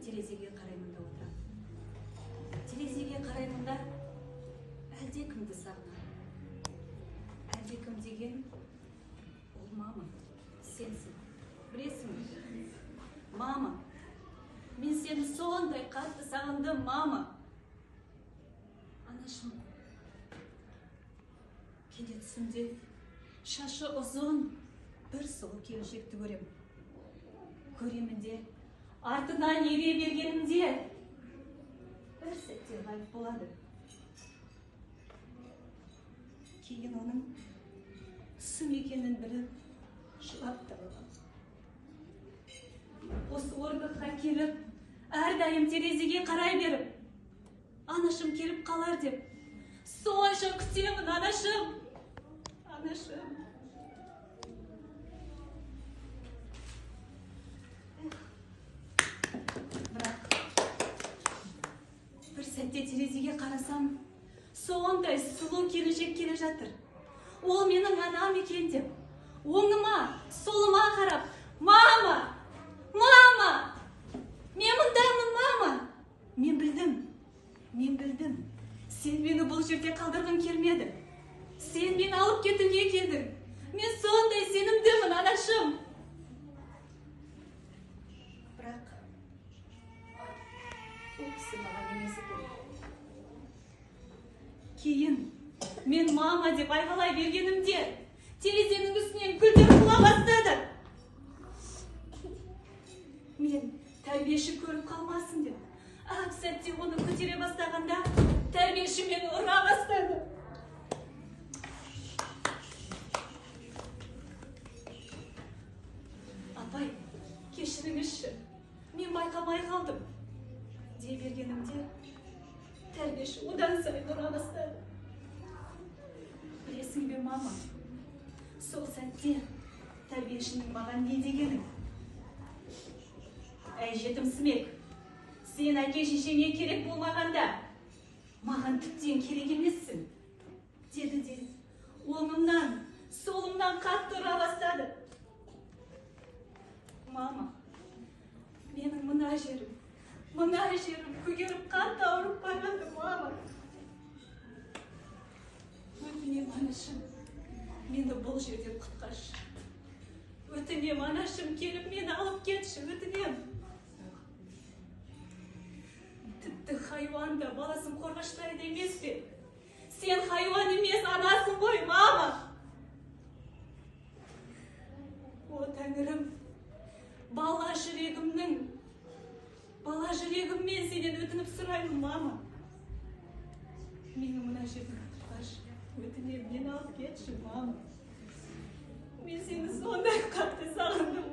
терезеге қараймын да отырамын. Терезеге қараймын да әлде кімді сағынамын. Әлде кім деген ол мама, сенсің, білесің. Мама, мен сені сондай қатты сағындым, мама. Анашым, кейде түсімде шашы ұзын бір сұлу келіншекті көремін. Көремін де, артынан ере бергенімде бір сәтте ғайып болады. Кейін оның түсім екенін біліп жылап та қалам. Осы орындыққа келіп, әрдайым терезеге қарай беріп, анашым келіп қалар деп сонша күтемін, анашым. Анашым. Бірақ бір сәтте терезеге қарасам, сондай сұлу келіншек келе жатыр. Ол менің анам екен деп, оңыма, солыма қарап, мама, мама, мен мұндамын, мама. Мен білдім. Сен мені бұл жерде қалдырғың келмеді. Сен мені алып кетуге келдің. Мен сондай сенімдімін, анашым. Бірақ ол кісі маған емес екен. Кейін мен мама деп айғалай бергенімде терезенің үстінен гүлдер құла бастады. Мен тәрбиеші көріп қалмасын деп ақ сәтте оны көтере бастағанда тәрбиеші мені ұра бастады. Апай, кешіріңізші, мен байқамай қалдым дей бергенімде тәрбиеші одан сайын ұра бастады. Білесің бе, мама, сол сәтте тәрбиешінің маған не дегенің? Әй жетімсімек, сен әке-шешеңе керек болмағанда маған тіптен керек емессің, деді де оңымнан, солымнан қатты ұра бастады. Мама, менің мына жерім көгеріп қатты ауырып барады, мама. Өтінем, анашым, мені бұл жерден құтқаршы. Өтінем, анашым, келіп мені алып кетші, өтінем. Тіпті хайуан да баласын қорғаштайды емес пе? Сен хайуан емес, анасың ғой, мама. О, Тәңірім, бала жүрегіммен сенен өтініп сұраймын, мама. Мені мына жерден құтқаршы, өтінем, мені алып кетші, мама. Мен сені сондай қатты сағындым,